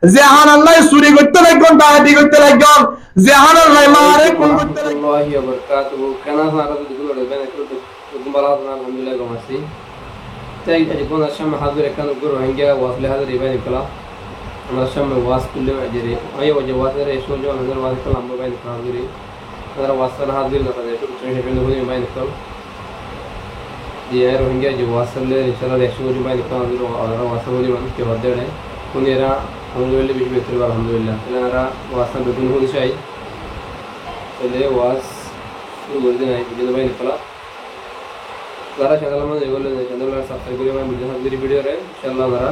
জাহানাল্লাহ চুরি করতে লাগবেন ডাকাতি করতে লাগবেন জাহানাল্লাহ মারে কোন করতে লাগবেন আল্লাহি ওয়া বারাকাতুহু কানা সারা দুগুলো রেবেন একটু দুগুলো আলহামদুলিল্লাহ গমাসি তাই আজ কোন আশাম হাজির একান গুরু হঙ্গিয়া ওয়াসলে হাজির ইবান কলা আমরা সামনে ওয়াস কুল্লে আজরে আই ওজে ওয়াসের এসো জন হাজার ওয়াস কলা আমরা বাইন হাজিরি আমরা ওয়াসের হাজির না তাদের একটু চেষ্টা করে হই বাইন কল দিয়ে রোহিঙ্গা যে ওয়াসলে ইনশাআল্লাহ একশো জন বাইন কলা আমরা ওয়াসে বলি মান কে বাদ দেয় কোনেরা alhamdulillah bishi betul alhamdulillah karena wasan betul hul syai jadi was itu boleh naik video main kala lara channel mana juga boleh channel lara subscribe kiri main video hari video re insyaallah lara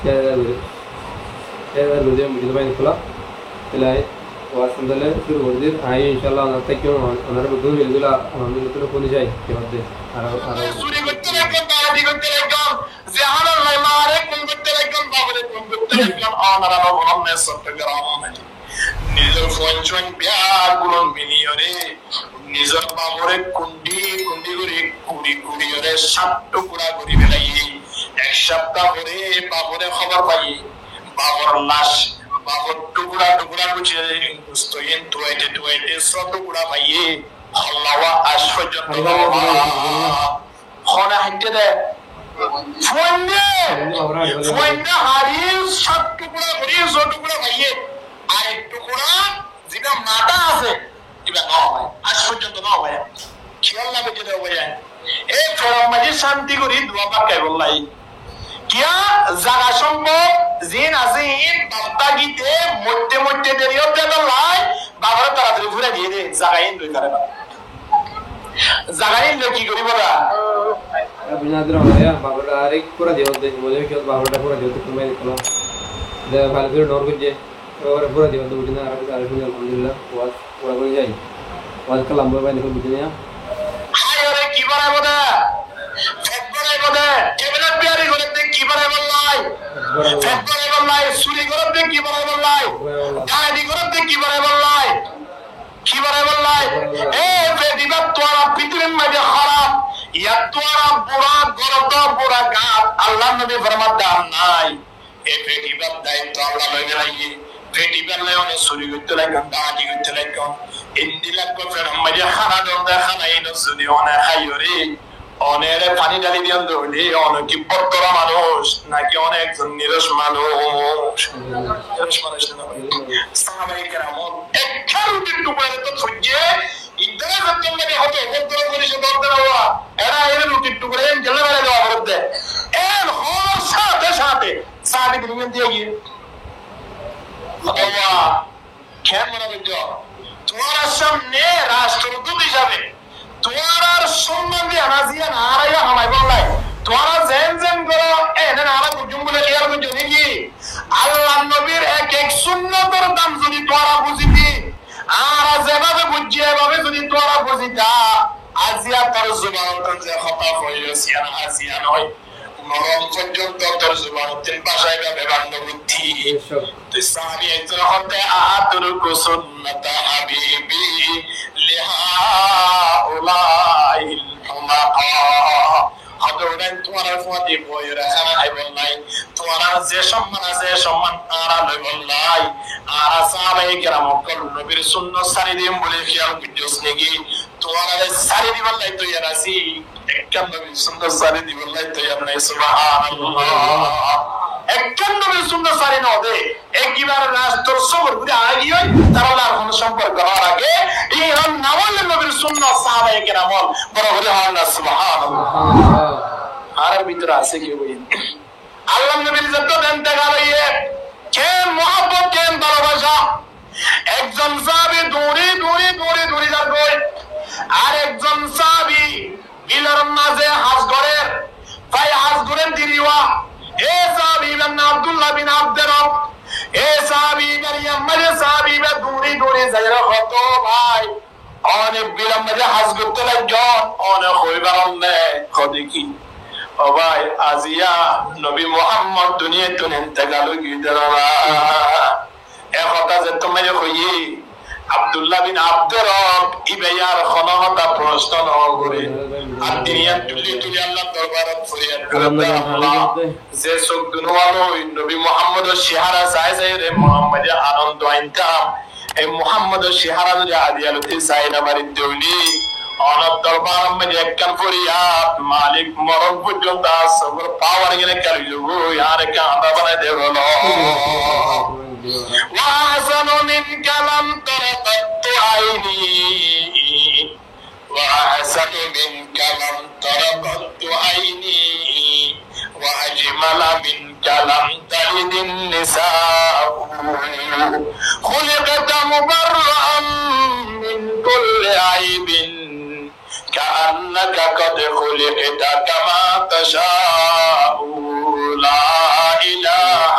share video main kala ilai wasan dale shuru boleh ayo insyaallah nanti kyo onar betul video la alhamdulillah betul hul syai ke bade ara চুরি করতে লাগবেন ডাকাতি করতে লাগবেন জাহানাল্লাহ মারে কোন করতে লাগবেন বাবরে কোন করতে লাগবেন ওনারা নবরমে চট্টগ্রাম নিজের ফঞ্চন বিয়াগুলো মিলিয়রে নিজের বাবরে কুন্ডি কুন্ডি করে কুড়ি কুড়ি করে 7 টুকরা করে ফেলাই এক সপ্তাহ পরে বাবরে খবর পাই বাবর লাশ বাবর টুকরা টুকরা করে স্তয়ন তুইতে তুইতে 100 টুকরা পাইয়ে আল্লাহ আশফাজত খনা হাইতে দে ফোনে হারিস 7 টুকরা করে 100 টুকরা পাইয়ে আর এক টুকরা যেটা মাথা আছে এটা না হয় আজ পর্যন্ত না হয় খেয়াল না বেঁচে দেওয়া যায় এই ফেরাম মাঝে শান্তি করি দোয়া পাকাই বললাই কিয়া জাগা সম্ভব জিন আজিন বাপ্তাগিতে মধ্যে মধ্যে দেরি হতে বললাই বাবার তাড়াতাড়ি ঘুরে দিয়ে দে জাগাইন দুই করে না জাগাইন কি করি বলা বিনাদ্র হয় বাবার আরেক পুরো দেহ দে বলে কি বাবারটা পুরো দেহ তুমি দেখো দে ভালো করে ডর করে ওরে পুরো দেহ দুটো না আর আলহামদুলিল্লাহ ওয়াজ পুরো করে যাই ওয়াজ কালাম বাবা দেখো বুঝিনা হায় ওরে কি বানাবো না ফেক বানাবো না কেবল বিয়ারি করে তে কি বানাবো লাই ফেক বানাবো লাই চুরি করে তে কি বানাবো লাই ডাকাতি করে তে কি বানাবো লাই কি বানাবো লাই এ বেদিবা তোরা পৃথিবীর মধ্যে খারাপ ইয়া তোরা বুড়া গরত বুড়া গাত আল্লাহ নবী ফরমাত দাম নাই এ বেদিবা দায়িত্ব আল্লাহ লয়ে রাখি বেদিবা লয়ে অনেক চুরি করতে লাগে ডাকাতি করতে লাগে ইন্দিলা কফের মধ্যে খানা দন্দা খানা ইনো যদি অনেক খাইরে অনেক পানি ঢালি দিয়ান দৌড়ে অনেক কি বর্তরা মানুষ নাকি অনেকজন নিরস মানুষ নিরস মানুষ সাহাবায়ে কেরাম একটা রুটির টুকরা তো খুঁজে ইদারা সত্যম মানে হতো বর্তরা করেছে বর্তরা হওয়া এরা এর রুটির টুকরা এম জেলে বেলা দেওয়া করতে এর হওয়ার সাথে সাথে সাহাবী দিলেন দিয়ে গিয়ে আল্লাহ কেন মনে করছো তোমার সামনে রাষ্ট্রদূত হিসাবে তোমার সম্বন্ধে আনাজিয়া নারায়া হামাই বললাই তোরা জেন জেন করো এনে নারা জুমগুলে লিয়ার কো জনি কি আল্লাহ নবীর এক এক সুন্নতের দাম যদি তোরা বুঝিবি আর যেভাবে বুঝিয়ে ভাবে যদি তোরা বুঝিতা আজিয়া তার জবান যে খতা হইছে আর আজিয়া নয় মরম পর্যন্ত তোর জবান তিন ভাষায় ব্যবহার বুদ্ধি তো সাহাবী একজন হতে আতুর কো সুন্নাত হাবিবি লিহাউলাইল হুমাকা আদরেন তোমার ফাদি বইরা খানা আইবল নাই তোমার যে সম্মান আছে সম্মান আরা লইবল নাই আরা সাহাবায়ে কেরাম কল নবীর সুন্নাত সারি দিম বলে খেয়াল করছস নাকি তোমার সারি দিবল নাই তো ইয়ার আসি একটা নবীর সুন্নাত সারি দিবল নাই তো ইয়ার নাই সুবহানাল্লাহ একটা নবীর সুন্নাত সারি না দে একবার রাষ্ট্র সবর করে আগিয়ে তার আল্লাহর কোন সম্পর্ক হওয়ার আগে এই নামাল নবীর সুন্নাত সাহাবায়ে কেরাম বড় হলে হয় না সুবহানাল্লাহ আর ভিতর আছে কি বই আল্লাহ নবীর যত দেনতে গালাইয়ে কেন mohabbat কেন ভালোবাসা একজন সাহাবী দৌড়ে দৌড়ে দৌড়ে দৌড়ে যাবে আর একজন সাহাবী বিলের মাঝে হাজ ঘরের ভাই হাজ ঘরের দিরিওয়া এ সাহাবী নাম আব্দুল্লাহ বিন আব্দুর রব এ সাহাবী মারিয়াম মারে সাহাবী বে দৌড়ে দৌড়ে যাইরা হতো ভাই অনেক বিলের মাঝে হাজ করতে লাগলো অনেক হইবার না কদি কি ও ভাই আজিয়া নবী মুহাম্মদ দুনিয়াতে ইন্তেকাল গিয়ে দাঁড়া এ কথা যে তোমায় কইয়ে আব্দুল্লাহ বিন আব্দুর রব ইবেয়ার খনহতা প্রশ্ন নগরে আর দিনিয়ান তুলি তুলি আল্লাহ দরবারত ফরিয়াদ করে আল্লাহ যে সব দুনওয়ালো নবী মুহাম্মদের চেহারা চাই চাই রে মুহাম্মদের আনন্দ আইনতাম এই মুহাম্মদের চেহারা যদি আদিয়ালতে চাই না বাড়ি দেউলি অনর দরবার মধ্যে একখান ফরিয়াদ মালিক মরণ পর্যন্ত সবর পাওয়ার গেলে কালি যাবো আর কাঁদা বানাই দেব وأحسن منك لم تر قط عيني وأحسن منك لم تر قط عيني وأجمل منك لم تلد النساء خلقت مبرأ من كل عيب كأنك قد خلقت كما تشاء لا إله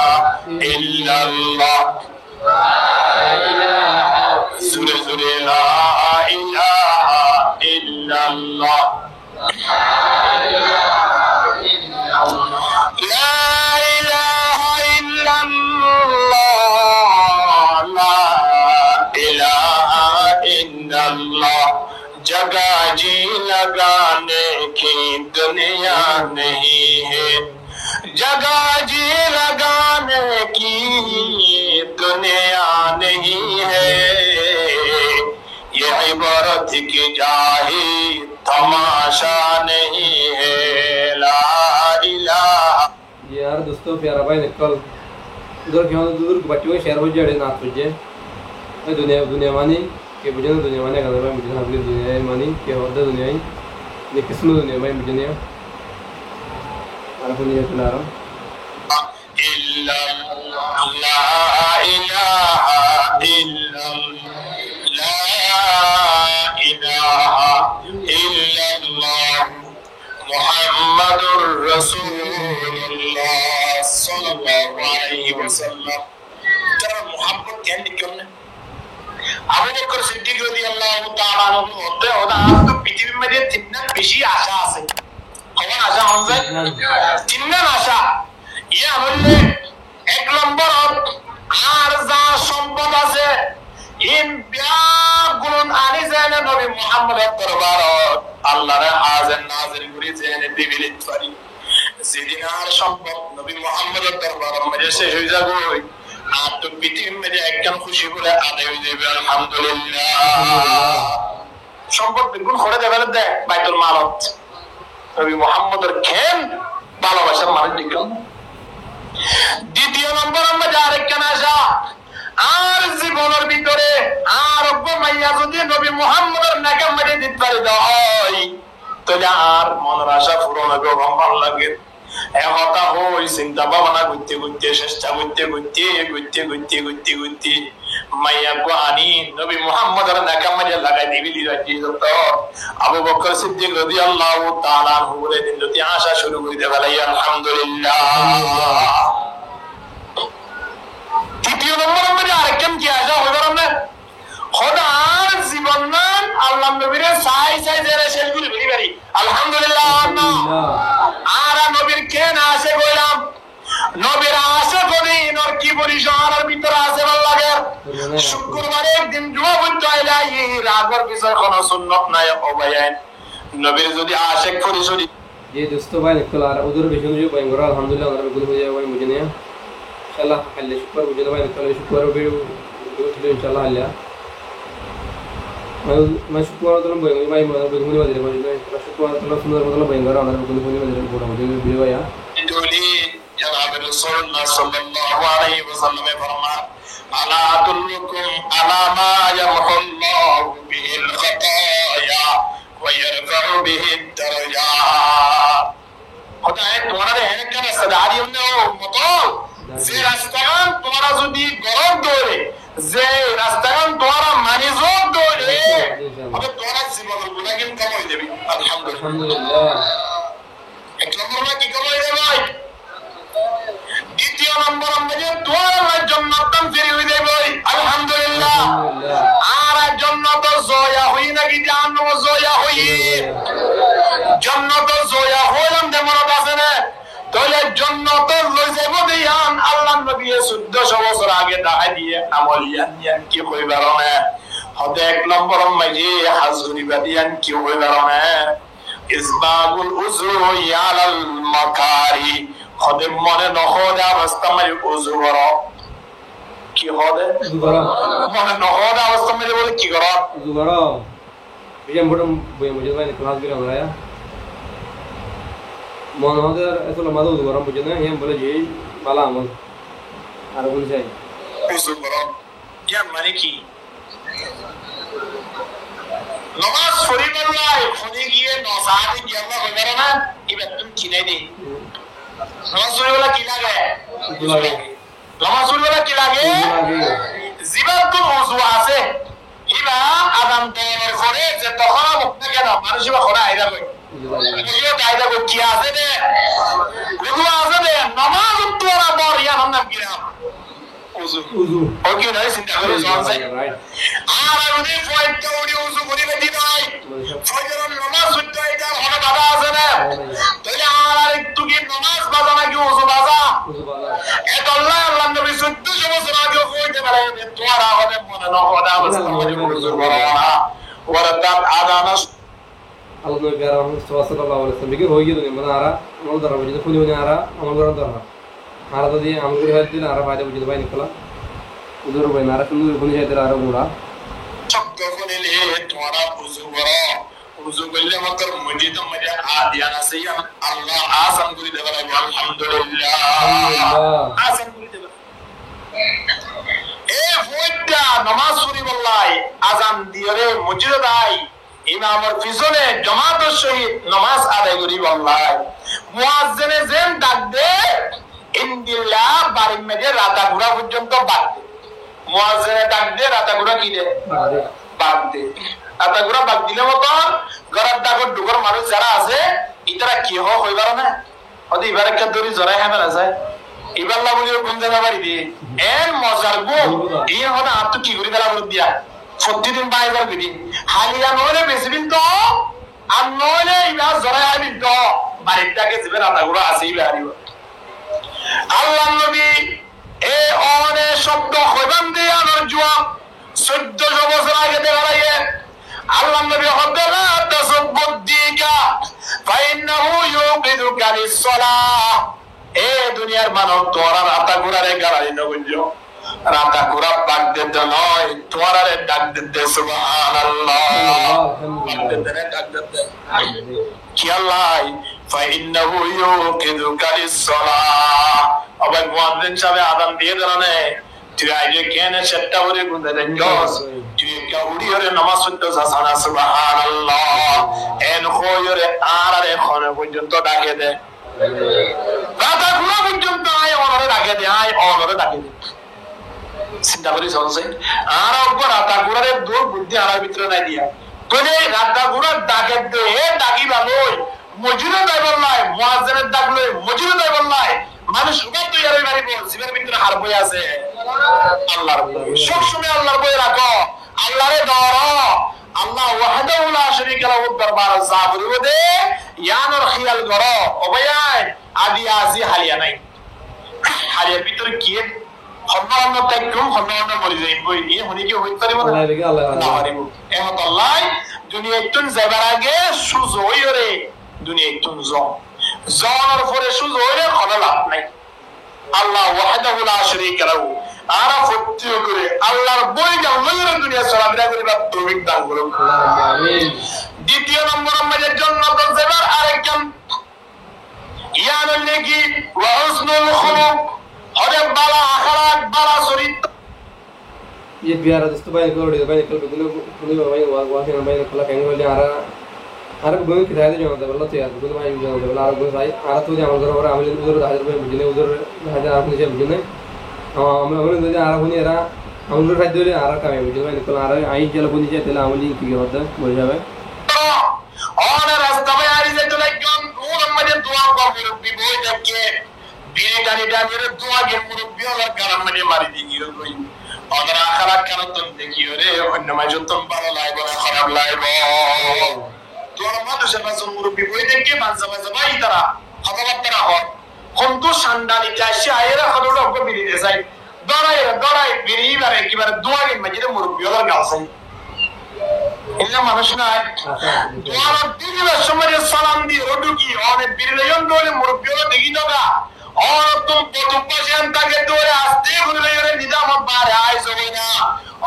إلا الله زور زور لا إله إلا الله لا إله إلا الله لا إله إلا الله जगह जी लगाने की दुनिया नहीं है जगह जी लगाने की दुनिया नहीं है ये इबारत की जाही तमाशा नहीं है ला इलाहा यार दोस्तों प्यारा भाई निकल उधर क्यों दूर बच्चों के शहर हो जाए ना तुझे दुनिया मानी के बुझे दुनिया माने का भाई मुझे अपनी दुनिया मानी के होता दुनिया ही ये किस्म दुनिया भाई मुझे नहीं أعرف إني أتنارم إلا لا إله إلا لا إله إلا الله محمد رسول الله صلى الله عليه وسلم ترى محبت يعني كم আবু বকর সিদ্দিক রাদিয়াল্লাহু তাআলা আনহু হতে ওটা তো পৃথিবীর মধ্যে তিনটা বেশি আশা আছে কখন আশা হবে তিনটা আশা ইয়া হলে এক নম্বর আর যা সম্পদ আছে ইন বিয়াগুন আনি জানা নবী মুহাম্মদের দরবারত আল্লাহর হাজির নাজির করে জেনে দিবিলিত পারি যেদিন আর সম্পদ নবী মুহাম্মদের দরবারত মধ্যে শেষ হয়ে যাবে আর তো পৃথিবীর মধ্যে একদম খুশি করে আদায় হয়ে যাবে আলহামদুলিল্লাহ সম্পদ বিগুণ করে দেবে দেখ বাইতুল মালত নবী মুহাম্মদের খেন ভালোবাসার মানুষ দেখলাম দ্বিতীয় নম্বর আমরা যার একখান আসা আর জীবনের ভিতরে আর মাইয়া যদি নবী মুহাম্মদের নাকাম মারিয়ে দিতে পারে হয় তাহলে আর মনের আশা পূরণ হবে ভালো লাগে একতা হই চিন্তা ভাবনা করতে করতে চেষ্টা করতে করতে করতে করতে করতে করতে মাইয়া গো আনি নবী মুহাম্মদের নাকাম মারিয়ে লাগাই দিবি আবু বকর সিদ্দিক রাদিয়াল্লাহু তাআলা আনহু বলে দিন যদি আশা শুরু করে দেবে আলহামদুলিল্লাহ তৃতীয় নম্বর আমরা আরেকজন কি আশা হইবার আমরা খোদার জীবন নাম আল্লাহ নবীরে সাই সাই জেরে শেষ করে বলি পারি আলহামদুলিল্লাহ আর নবীর কেন আসে কইলাম নবীর আসে করি নর কি পরিসরের ভিতরে আছে ভালো লাগে শুক্রবারে একদিন জুমা পড়তে আইলা এই রাগর বিষয় কোন সুন্নাত নাই ও ভাইয়ান নবীর যদি আশিক পরিসরি ये दोस्तों भाई निकल आ रहा उधर भी जो भाई गोरा अल्हम्दुलिल्लाह उधर गुल मुझे भाई मुझे नहीं इंशाल्लाह हल्ले शुक्र मुझे भाई निकल शुक्र भी इंशाल्लाह हल्ला मैं शुक्र तो भाई मुझे मुझे बदले मुझे शुक्र तो सुंदर मतलब भाई गोरा उधर गुल मुझे बदले फोटो मुझे भी भाई دولی جناب رسول اللہ صلی اللہ علیہ وسلم فرمایا الا ادلکم علی ما یمحو اللہ به الخطایا ويرفع به الدرجات খোদায়ে তোমার এখানে সদারি মতল যে রাস্তাগান তোমার যদি গরম দৌড়ে যে রাস্তাগান তোমার মানিজোর দৌড়ে তবে তোমার জীবনের গুনাহগান কম হয়ে যাবে আলহামদুলিল্লাহ এক নম্বর কি কম হয়ে যাবে দ্বিতীয় নম্বর আমাদের তোমার জান্নাতন ফিরে হয়ে যাবে আলহামদুলিল্লাহ আর জান্নাত জয়া হই নাকি জাহান্নাম জয়া হই জান্নাত জয়া হইলাম যেমন আছে না তাহলে জান্নাত লই যাব দিয়ান আল্লাহর নবী 1400 বছর আগে দেখা দিয়ে আমলিয়ান কি কইবার না হতে এক নম্বর মাঝে হাজুরি বাদিয়ান কি হয়ে দাঁড়ানে ইসবাগুল উজু ইয়ালাল মাকারি হতে মনে নহদে অবস্থা মাঝে উজু করো কি হবে মনে নহদে অবস্থা মাঝে বলে কি করো উজু করো বিজাম বড় বই মুজে ভাই ক্লাস দিলাম আমরা মন হদে আসলে মাদু উজু করো বুঝে না এম বলে যে বালা আমল আর বলে যাই উজু করো ইয়ার মানে কি নমাজ পড়িবাল্লাই ফোনে গিয়ে নসাহাতে গিয়ে আল্লাহ হইবার না এবার তুমি কিনে দে নমাজ পড়িবাল্লা কি লাগে নমাজ পড়িবাল্লা কি লাগে জীবন তো ওযু আছে ইবা আদান দেওয়ার পরে যে তখন মুক্তি কেন মানুষ বা খরা আইদা কই বুঝিও আইদা কই কি আছে রে ওযু আছে রে নমাজ তোরা বড় ইয়া নাম কি নাম ওযু ওকে না চিন্তা করে জনসাই আর ওদি পয়েন্টটা ওদি ওযু করিবে দি নাই ফজরের নামাজ পড়তে এটা হলো বাধা আছে না তাহলে আর একটু কি নামাজ বাজা নাকি ওযু বাজা এটা আল্লাহ নবী 14 বছর আগে কইতে পারে তোরা হবে মনে না হদা অবস্থা মনে ওযু করো না ওয়ারাতাত আদানাস আল্লাহ নবী সাল্লাল্লাহু আলাইহি ওয়াসাল্লাম কি হই গেল মানে আরা আমল ধরা বুঝতে ফুলি মানে আরা আমল করা ধরা আরা যদি আমল করে হাত দিলে আরা ফায়দা বুঝতে পাই নিকলা উদর বই নারা সুন্দর বনি যায় আরা গুড়া শব্দ বলে তোরা ওযু করো ওযু করলে মাত্র মসজিদ মধ্যে আদিয়ান আছে আল্লাহ আযান করে দেবে আলহামদুলিল্লাহ আযান করে দেবে এ হইতা নামাজ পড়ি বললাই আযান দিরে মসজিদে যাই ইমামের পিছনে জামাতের সহিত নামাজ আদায় করি বললাই মুয়াজ্জিনে যেন ডাক দে ইনদিল্লাহ বাড়ির মধ্যে রাতা ঘোরা পর্যন্ত বাদ দে মুয়াজ্জিনে ডাক দে রাতা ঘোরা কি দে বাদ দে রাতা ঘোরা বাদ দিলে মতো ঘরের ডাকর ডুগর মানুষ যারা আছে ইতারা কি হইবার না ওদি এবার একটা দড়ি জড়াই হবে না যায় এবার না বলি কোন জায়গা বাড়ি দিয়ে এর মজার গো এই হলে আর তো কি করে গেলা বলে দিয়া প্রতিদিন বাইবার দিদি হালিয়া নইলে বেশি দিন তো আর নইলে এবার জড়াই আইবি তো বাড়িটাকে যাবে রাতা ঘোরা আসেই বাড়িব আল্লাহ নবী এ অনে শব্দ হইবান দিয়ে আমার জুয়া 1400 বছর আগে দেখা লাগে আল্লাহ নবী হদলা তাসবুদ্দিকা ফাইন্নাহু ইউকিদুকা লিস-সালাহ এ দুনিয়ার মানব তোরা রাতা ঘোরারে গাড়ি নগঞ্জ রাতা ঘোরা ডাক দিতে নয় তোরারে ডাক দিতে সুবহানাল্লাহ ডাক দিতে কি আল্লাহ ফাইন্নাহু ইউকিদুকা লিস-সালাহ আবার মুয়াজ্জিন সাহেব আযান দিয়ে দাঁড়ানে তুই আইলে কেনে সেটা করে গুনতে দেনস তুই কাউরি হরে নামাজ পড়তে যাসানা সুবহানাল্লাহ এন খয়রে আরারে খনে পর্যন্ত ডাকে দে রাতা ঘোরা পর্যন্ত আয় অনরে ডাকে দে আয় অনরে ডাকে দে চিন্তা করি চলছে আর উপর রাতা ঘোরারে দূর বুদ্ধি আর ভিতরে নাই দিয়া তোরে রাতা ঘোরা ডাকে দে ডাকি ভালোই মজুরে দাই বললাই মুয়াজ্জিনের ডাক লই মজুরে দাই বললাই মানুষ উগাত তৈরি বাড়িব জীবের ভিতরে হার বই আছে আল্লাহর বই সব সময় আল্লাহর বই রাখো আল্লাহরে ধরো আল্লাহ ওয়াহদাহু লা শারীকা লাহু দরবার জাবরি দে ইয়ানর খিয়াল করো ওবায়াই আদি আজি হালিয়া নাই হালিয়ার ভিতরে কি হন্নান্ন তাইকুম হন্নান্ন মরি যাই বই এই হনি কি হইতে পারিব না না পারিব এমত আল্লাহ দুনিয়া তুন যাবার আগে সুজ হইরে দুনিয়া তুন জনের পরে সুজ হইরে কোনো লাভ নাই আল্লাহ ওয়াহদাহু লা শারীকা লাহু আরা ফত্তি করে আল্লাহর বই গাও লইরে দুনিয়া চলাফেরা করিবা তৌফিক দান করুন আমিন দ্বিতীয় নম্বর আমাদের জন্য তো যাবার আরেকজন ইয়ানুল নেকি ওয়া হুসনুল খুলুক হরে বালা আখলাক বালা চরিত্র ये बिहार दोस्तों भाई को वीडियो भाई कल गुनु भाई वाके भाई कल केंगे बोले आरा गुनु किराए दे जाओ बोला तो यार गुनु भाई जाओ बोला आरा गुनु भाई आरा तो जा उधर और आमले उधर 1000 रुपए बुझने उधर 1000 आपने से बुझने हां हमने बोले आरा गुनु यार आमले खाई दे आरा का बुझने भाई कल आरा आई चल गुनु जे तेला आमले की होता बोल जावे और रास्ता में आ रही है तो लेकिन वो मजे दुआ को मुरब्बी बोल जब के बीरे गाने डाले दुआ के मुरब्बी और गरम में मारी दी गिरो कोई और आखिरत का तुम देखियो रे नमाज तुम ভালো লাগবে না খারাপ লাগবে তোর মানুষের কাছে মুরব্বি বই দেখে মাঝে মাঝে ভাই তারা কথাবার্তা হয় কিন্তু সান্ডালি চাইছে আয়েরা হলো বিড়ি দেয় দড়াই বিড়ি বারে কিবার দোয়া গে মাঝে মুরব্বি ওর গাছে ইন্না মানুষ নাই তোমার দিনের সময় সালাম দিয়ে রডুকি অনেক বিরলেন দলে মুরব্বিও দেখি নগা और तुम पशेन ताके तोरे आस्ते घुरे रे निजाम बारे आइ जबै ना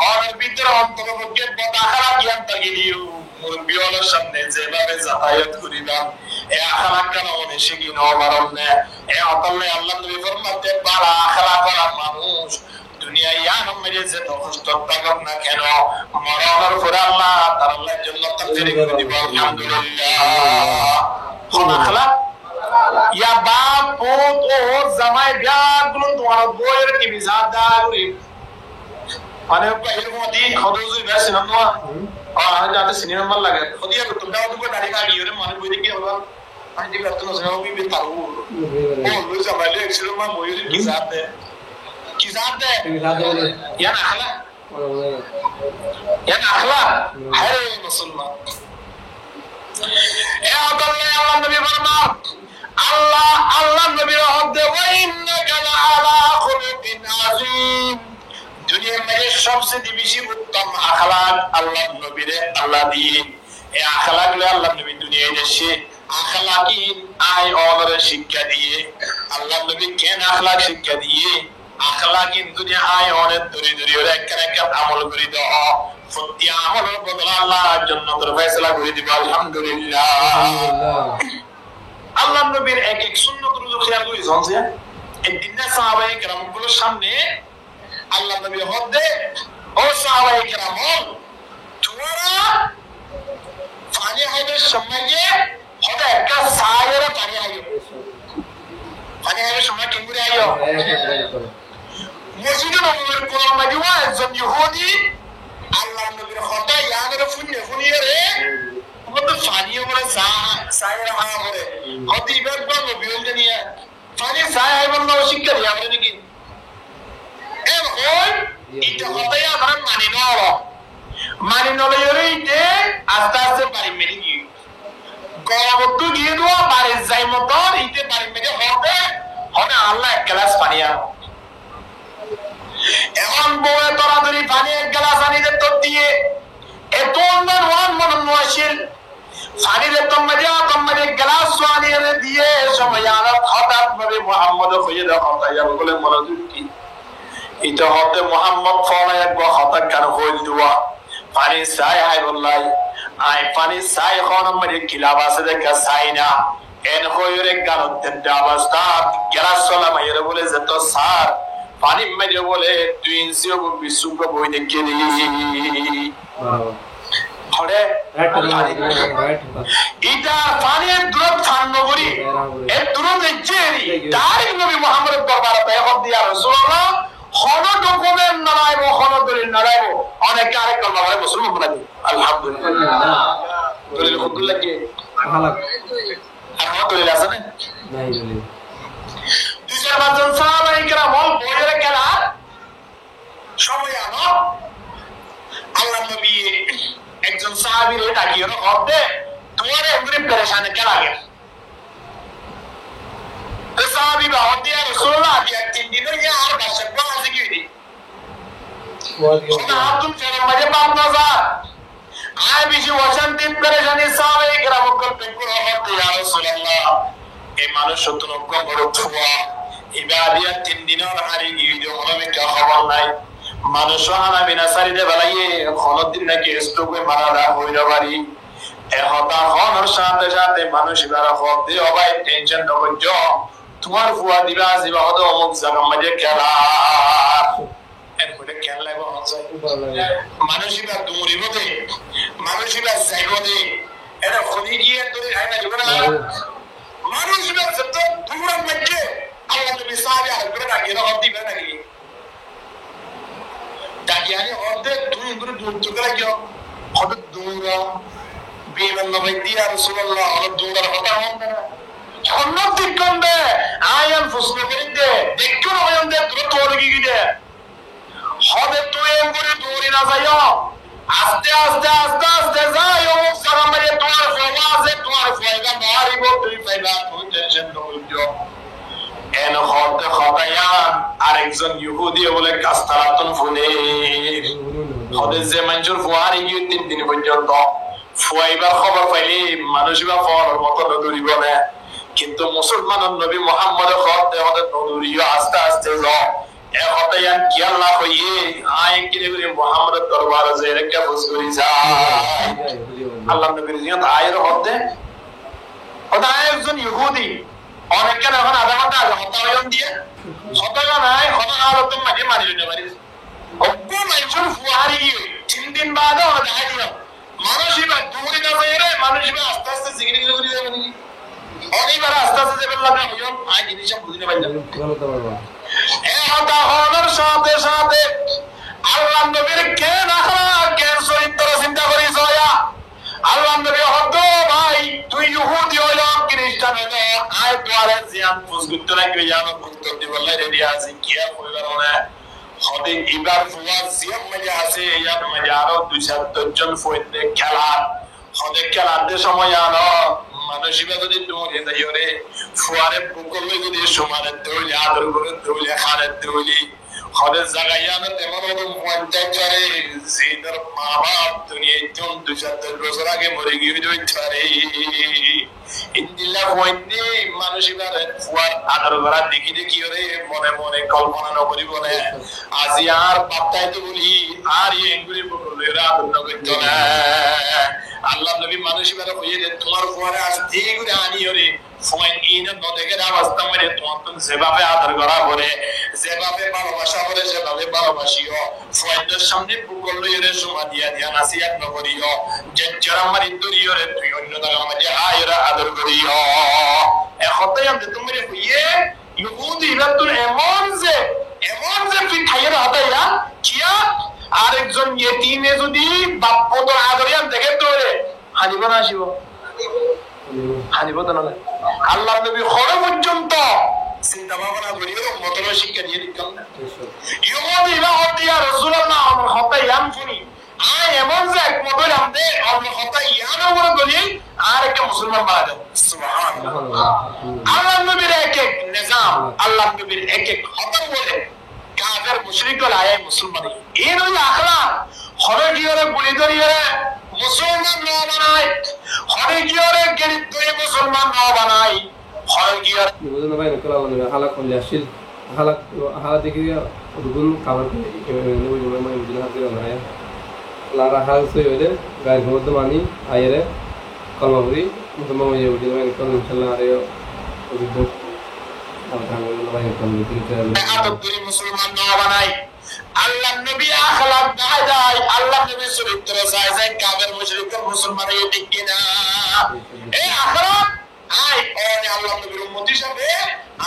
और ভিতর অন্তরকে বদাখারা জ্ঞান তাগিলিও মুরব্বিওর সামনে যেভাবে যাতায়াত করিলাম এ আখলাক কেন অনেশে কি নবারনে এ অতলে আল্লাহ নবী ফরমাতে বালা আখলাক করা মানুষ দুনিয়া ইয়ান মেরে যে কষ্ট তাকাম না কেন মরণের পরে আল্লাহ তার আল্লাহর জন্য তকদির করে দিব আলহামদুলিল্লাহ কোন আখলাক या बाप पोत और जमाई ब्याह गुलन तुम्हारा बोयर की बिजादा गुरी माने पहले को दी खदोज़ वैसे नन्वा और आज जाते सिनेमा में लगे खुदिया को तुम दाऊद को डाली का लियो रे माने बोले कि होगा आज जी करते ना सुनो भी तारू ओ लुज हमारे एक्चुअली में बोयर की जात है या ना अखला है मुसलमान ए अल्लाह नबी फरमा আল্লাহ নবীর হদে ওয়াইন্নাকা লাআলা খুলুকিন আযীম দুনিয়ার মধ্যে সবচেয়ে বেশি উত্তম আখলাক আল্লাহ নবীরে আল্লাহ দিয়ে এই আখলাক লে আল্লাহ নবী দুনিয়ায় এসে আখলাকিন আয় ওরে শিক্ষা দিয়ে আল্লাহ নবী কেন আখলাক শিক্ষা দিয়ে আখলাকিন দুনিয়া আয় ওরে দরি দরি ওরে একটা আমল করে দাও সত্যি আমলের বদলে আল্লাহ জান্নাতের ফয়সালা করে দিবে আলহামদুলিল্লাহ আল্লাহ নবীর এক এক সুন্নাত রুজু খেয়াল করে জানছে একদিন না সাহাবায়ে কেরামগুলোর সামনে আল্লাহ নবী হদে ও সাহাবায়ে কেরাম তোমরা পানি হবে সময়ে হদে একটা সায়ের পানি হবে সময় কিংরে আইও মসজিদে নববীর কোরআন মাজিওয়া একজন ইহুদি আল্লাহ নবীর হদে ইয়াদের ফুনিয়ে রে মত ফানিয়ে বলে সায়ের হা বলে হদি ইবাদ বানো বিউলকে নিয়ে ফানি সায় হয় বন্ধ শিক্ষা দিয়া বলে নাকি এর হয় এটা হতে আমরা মানি নলে ইতে আস্তে আস্তে পারি মেরে কি গরমত গিয়ে দোয়া পারে যাই মতর ইতে পারি মেরে হবে আল্লাহ এক গ্লাস পানি আনো এখন বউয়ে তরাতরি পানি এক গ্লাস আনিতে তো দিয়ে এত অন্যান্য মন নশিল পানি রে তোমাদের গ্লাস পানি রে দিয়ে সময় আনা হঠাৎ নবী মুহাম্মদ হয়ে দেখো তাই বলে মনোযোগ কি এটা হতে মুহাম্মদ ফলা এক হঠাৎ কার হইল দুয়া পানি চাই আই বললাই আই পানি চাই কোন মরে কিলাবা আছে দেখা চাই না এন হইরে গানতে দাবাস্তা গ্লাস চলা মাইরে বলে যে তো স্যার পানি মেরে বলে 2 ইঞ্চি বিশুক বই দেখে নি হরে এটা পানির দূরত ফান্নগরি এর দূরত জেরি ডাইরেক্ট নবী মুহাম্মদের দরবারে পেগম দিয়া রাসূলুল্লাহ হন ডকুমেন্ট নারাইবো হন দলিল নারাইবো অনেক আরেক কলমা বলে মুসলমান বলে আলহামদুলিল্লাহ দলিল খুদুল্লাহ কি ভালো আলহামদুলিল্লাহ আছে না নাই দলিল দুইজন বাজন সাহাবায়ে কেরাম বইরে কেলা সময় আনো আল্লাহ নবী একজন সাহাবীর ডাকিয়ে হতে তোমার এমনি পরেশান কে লাগে তো সাহাবী বাহতি আর রাসূলুল্লাহ দিয়া 3 দিনের ইয়া আর বাসা আছে কি দি ওয়া তুম চলে মজে বাপ নজর আয় বেশি অশান্তি পরেশানি সাহাবায়ে কেরাম কল পে করে হতে ইয়া রাসূলুল্লাহ এই মানুষ তো নকম বড় থুয়া ইবাদিয়া 3 দিনের হারি গিয়ে হবে কা খবর নাই মানুষ হানা বিনা সারিতে বেলাইয়ে খনদিন নাকি স্ট্রোকে মারা হইল বাড়ি এহতা হনর সাথে সাথে মানুষ বেড়া হব দিয়ে অবাই টেনশন নবজ তোমার ফুয়া দিবা জিবা হতো অমুক জায়গা মাঝে খেলা এর বলে খেলা মানুষিবা দৌড়িবতে মানুষিবা যাইবতে এটা খনি গিয়ে তোরে আইনা যাবে না মানুষিবা যত দূর মধ্যে আল্লাহ নবী সাহাবী আর করে রাখি না হদি বেনা কি তাকিয়ানি অর্ধে দুই গুরু দুর্যোগরা কি হবে দুরা বিমান নবী দিয়া রাসূলুল্লাহ আর দুরার কথা হবে না সন্ন্যত দিকন্দে আয়ান ফুসলে করিতে দেখো আয়ান দে দ্রুত হয়ে গিয়ে হবে তুই গুরু দৌড়ি না যাইও আস্তে আস্তে আস্তে আস্তে যাইও সালামে তোমার ফওয়াজে তোমার ফায়দা মারিব তুই ফায়দা তুই টেনশন নইও এন হতে খতায়ান আরেকজন ইহুদি বলে কাস্তারাতুন ফুনে হদে যে মানুষের ফুয়ারি গিয়ে 3 দিন পর্যন্ত ফুয়াইবার খবর পাইলে মানুষ বা ফর মতো নদুরি বলে কিন্তু মুসলমানের নবী মুহাম্মদ খতে হদে নদুরিও আস্তে আস্তে ল এ হতে ইয়ান কি আল্লাহ হইয়ে আয় কিনে করে মুহাম্মদের দরবারে যে রেখা ফুস করি যায় আল্লাহ নবীর জিয়াত আয়ের হতে ওটা একজন ইহুদি অনেকে এখন আধা ঘন্টা আগে হতায়ন দিয়ে হতায়ন নাই হতায়ন তো মাঝে মারিল না মারিল অল্প মানুষের ফুয়ারি গিয়ে 3 দিন বাদে ওরা দেখা দিল মানুষই বা দূরে না বাইরে মানুষই বা আস্তে আস্তে সিগারেট করে যাবে নাকি অনেকবার আস্তে আস্তে যাবে লাগা হইল আই জিনিসটা বুঝতে পারলাম এ হতায়নের সাথে সাথে আল্লাহ নবীর কেন আখলাক কেন চরিত্র চিন্তা করি জয়া আল্লাহ নবী হতো ভাই তুই ইহুদি হইল খ্রিস্টান হইল আয় তোরে জিয়ান ফুসগুত লাগবে জানো উত্তর দিবলে রেডি আছে কি আর কইবার না হদে ইবার ফুয়া জিয়াম মজা আছে ইয়ার মজা আরো 2-4 জন ফইতে খেলা হদে খেলাতে সময় আনো মানুষিবা যদি দৌড়ে যাইরে ফুয়ারে বুকলে যদি সমানে দৌড়ে আদর করে দৌড়ে খানে দৌড়ি হদে জাগাইয়ানো তেমন মনটা করে জিদর মা বাপ দুনিয়ায় 2-4 বছর আগে মরে গিয়ে ধরে ইন্দিল্লাহ হইনি মানুষিবার ফুয়ার আদর করা দেখি দেখি ওরে মনে মনে কল্পনা না করি বলে আজি আর বাপটাই তো বলি আর এগুলি বলে আদর না করতো না আল্লাহ নবী মানুষিবার হইয়ে দে তোমার ফুয়ারে আসতে করে আনি ওরে ফোন ইনা নদেকে রাস্তা মেরে তোমার যেভাবে আদর করা করে যেভাবে ভালোবাসা করে যেভাবে ভালোবাসিও ফোনের সামনে বুকল লইরে সুমা দিয়া দিয়া নাসিয়াত নকরিও যে যারা আমার ইন্দুরিও রে তুই অন্য জায়গা মাঝে আয়রা আদর করিও এখতে আমি তুমি হইয়ে ইহুদি ইলাতুল এমন যে তুই খাইরা হতাইরা কিয়া আরেকজন ইয়েতিমে যদি বাপ তো আদরিয়ান দেখে তোরে হাজিব না আসিব হাজিব তো না আল্লাহ নবী খড় পর্যন্ত চিন্তা ভাবনা করিও মতন শিক্ষা দিয়ে দিতাম না ইহুদি ইয়া রাসূলুল্লাহ হতাই আম শুনি আয় এমন যে এক মতন আমদে আমরা হতাই ইয়ানো বলে বলি আর একটা মুসলমান মারা যাবে সুবহানাল্লাহ আল্লাহ নবীর এক এক নিজাম আল্লাহ নবীর এক এক হতা বলে কাফের মুশরিকরা আয় মুসলমান এর হলো আখলাক হরে গিয়ে গুলি ধরিয়ে মুসলমান ন বানায় হরে গিয়ে গরিব ধরে মুসলমান ন বানায় হরে গিয়ে বুঝুন ভাই নকলা বলে হালাক কোন আসিল হালাক দেখি রুগুন খাবার ওই মানে বুঝুন হাতে না লারা হাল সই হইলে গায়ের মধ্যে মানি আইরে কলমাবুরি মুসলমান হয়ে বুঝুন ভাই নকলা ইনশাআল্লাহ আরে বুঝুন আলহামদুলিল্লাহ ভাই নকলা মুসলমান ন বানায় আল্লাহ নবী আখলাক দায় আল্লাহ নবী চরিত্র যায় কাফের মুশরিকদের মুসলমান হয়ে ঠিক কিনা এই আখলাক আয় ওরে আল্লাহ নবীর উম্মত হিসাবে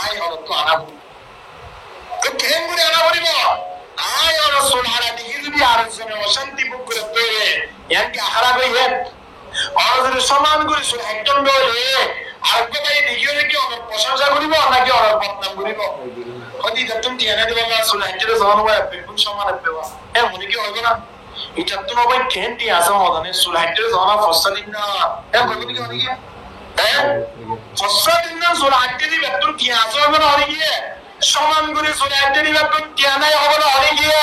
আয় হলো তো আনাবো তো কেন করে আনাবরিব আয় ও রাসূল আলা দিহি যদি আরেকজনের অশান্তি ভোগ করে তোরে ইয়াকে আখলাক হইবে আর সমান করে শুনে একজন বলে আর কোথায় দিহিও কি আমার প্রশংসা করিব নাকি আমার বদনাম করিব হদি তুমি টিয়ানে দেবা না শুনে একজনের সমান হয় বিলকুল সমান দেবা মনে কি হবে না এটা তো নবাই কেনটি আসা মদনে সুলাইটের জনা ফসলিন না কইবি কি হনি ফসলিন না সুলাইটের ভেতর কি আসা হবে না হনি গিয়ে সমান করে সুলাইটের ভেতর টিয়ানাই হবে না হনি গিয়ে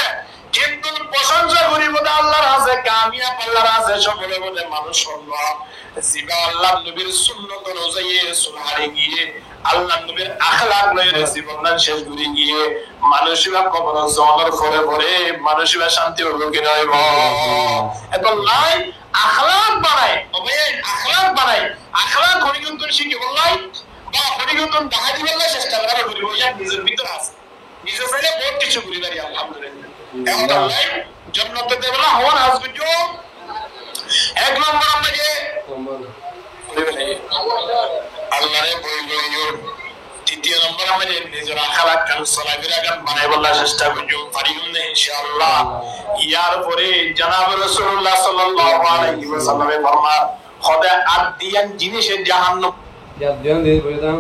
কিন্তু প্রশংসা করিব আল্লাহর আছে কামিয়াব আল্লাহর আছে সকলে বলে মানুষ আল্লাহ জিবা আল্লাহ নবীর সুন্নাত অনুযায়ী সুলহারে গিয়ে আল্লাহ নবীর আখলাক লয়ে জীবন শেষ করে গিয়ে মানুষরা কবর জলের পরে পরে মানুষরা শান্তি হলো কি নয় এত লাই আখলাক বানায় তবে আখলাক হরিগন্তন শিখে বললাই বা হরিগন্তন দেখা দিবেন চেষ্টা করা করিব ইয়ার নিজের ভিতর আছে নিজের ফেলে বহুত কিছু করি পারি আলহামদুলিল্লাহ এখন আল্লাহ জান্নাতে দেবলা হওয়ার হাসবিজ এক নম্বর আমাকে আল্লাহরে বই বইও দ্বিতীয় নম্বর আমাদের নিজের আখলাক কাল সালাবিরা গান বানাই বলার চেষ্টা করিও পারিও না ইনশাআল্লাহ ইয়ার পরে জনাব রাসূলুল্লাহ সাল্লাল্লাহু আলাইহি ওয়াসাল্লামে ফরমান খোদা আদিয়ান জিনিসের জাহান্নাম জাহান্নাম দিয়ে বইদান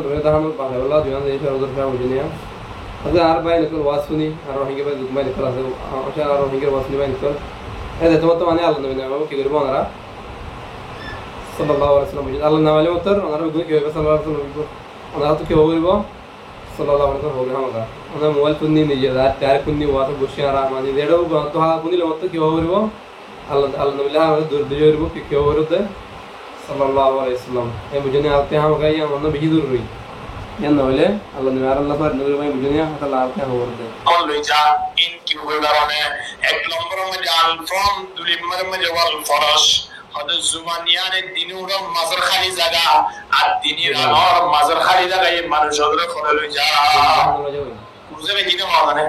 বানাইলা জাহান্নাম দিয়ে ফেরত ফেরা বুঝিনা আচ্ছা আর ভাই নকল ওয়াজ শুনি আর রহিঙ্গা ভাই দুমাই নকল আছে আচ্ছা আর রহিঙ্গা ওয়াজ শুনি ভাই নকল এই তোমার তো মানে আল্লাহ নবী নামে কি করব আমরা সাল্লাল্লাহু আলাইহি ওয়াসাল্লাম আল্লাহ নামে উত্তর আমরা কি হবে সাল্লাল্লাহু আলাইহি ওয়াসাল্লাম আমরা তো কি বলবো sallallahu alaihi wasallam hoga ona mobile kunni nije da tar kunni wata bushara mani dedo to ha kunni lotto ki horibo Allah nabila dur dejoribo ki horode sallallahu alaihi wasallam e mujhne aate hoga ya ona biji dur rui yan nole Allah nabi Allah par nabi mai mujhne hata aate horode on loi ja in ki hogarone ek number mein jal from dulimar mein jawal farash hada zubaniyan dinura mazar khali jaga ar dinira or mazar khali jaga ye manush odre khore loi ja বুঝে বেজিনে মানে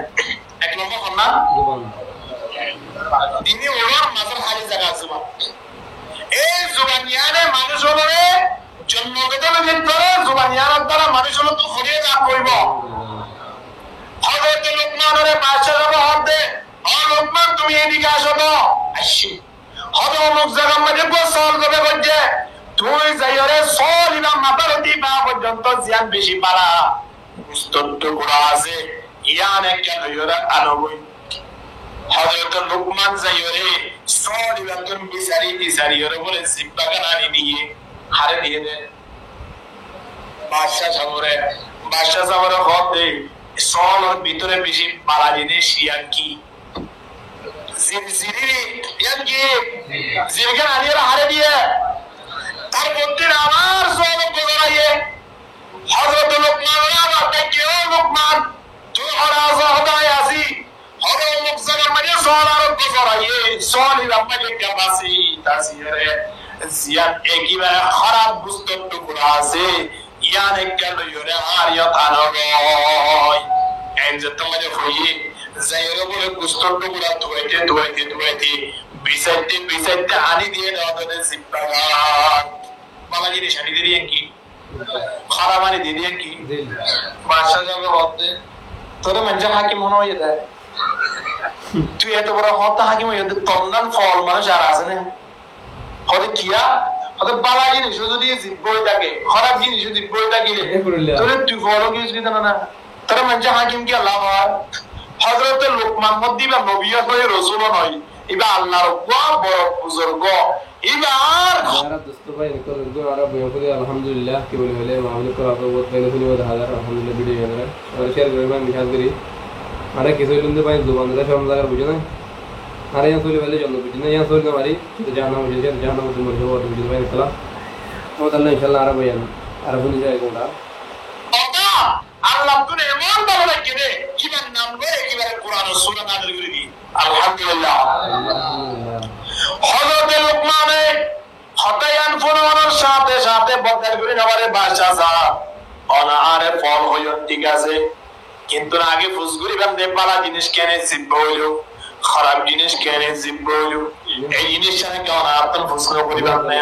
এক নম্বর হন্না zuban দিনে ওর মাজার খালি জায়গা জুবান এই জুবানিয়ানে মানুষ হলে জন্মগতন ভিতরে জুবানিয়ানের দ্বারা মানুষ হলো তো হরিয়ে যা কইব হযরত লোকমানের বাদশা যাব হতে ও লোকমান তুমি এদিকে আসো তো আসি হযরত লোক জায়গা মধ্যে গোসল করে বলছে তুই যাইরে সল ইমাম মাথার দিবা পর্যন্ত জিয়ান বেশি পারা মুস্তদ্দ করা আছে ইয়ান একটা লইরা আনবই হযরত লোকমান যাইরে সল ইবাতুন বিসারি ওরে বলে জিব্বাগান আনি দিয়ে হারে দিয়ে দে বাদশা সাবরে হদ দে সলের ভিতরে বেশি পালা জিনিস ইয়ান কি জিরি ইয়ান কি জিরগান আনি হারে দিয়ে তার মধ্যে আমার সল গোলাইয়ে হযরত লোকমান আবার দেখে ও লোকমান তুই হরাজা হদায় আসি হরে লোকজনের মাঝে সলার গোজরাইয়ে সলি রাম্মাকে কাবাসি তাসিরে জিয়ান একিবারে খারাপ বুঝতে টুকরা আছে ইয়ান একল ইরে আর ইয়াতানয় এনজে তোমাদের হইয়ে যাইরে বলে বুঝতে টুকরা তুইতে বিসাইতে আনি দিয়ে দাও তোদের জিব্বাগান বাবা জিনিস আনি দিয়ে কি খারাপ আনি দিয়ে কি বাদশা যাবে হতে তোরে মঞ্জা হাকিম মনে হয়ে যায় তুই এত বড় হত্যা হাকিম হয়ে তন্দান ফল মানুষ আর আছে না হতে কিয়া হতে বালা জিনিস যদি জিব্বই থাকে খারাপ জিনিস জিব্বই থাকিলে তোরে তুই ফল কি জিনিস না তোরে মঞ্জা হাকিম কি আল্লাহ হয় হযরত লোকমান মধ্যে বা নবী হয় রাসূল নয় ইবা আল্লাহর বড় বুজুর্গ ইবার যারা দোস্ত ভাই নিকল গো আরব বলে আলহামদুলিল্লাহ কি বলে বলে মামুল করা তো বহুত বেনে শুনি বলে হাজার আলহামদুলিল্লাহ ভিডিও এনে আর শেয়ার করে মান বিশাল করি আরে কিছু লুন্দে ভাই জুবান দা সব জায়গা বুঝো না আরে ইয়া চলে বলে জন্য বুঝি না ইয়া চলে না মারি তো জানা বুঝি জানা বুঝি মনে হয় বুঝি ভাই কলা ও আল্লাহ ইনশাআল্লাহ আরব ভাই আর বুঝি যায় কোনটা বাবা আল্লাহ তুমি এমন ভালো লাগে রে কিমান নাম করে কিভাবে কোরআন ও সূরা নাযিল করে দি আলহামদুলিল্লাহ হযরত লোকমানে হতায়ান ফোনের সাথে সাথে বদল করে নেওয়ারে বাদশা সাহেব অনারে ফল হইল ঠিক আছে কিন্তু আগে ফুসগুরি বান্দে পালা জিনিস কেনে জিব্ব হইল খারাপ জিনিস কেনে জিব্ব হইল এই জিনিসটা কেন আপন ফুসগুরি করি বান্দে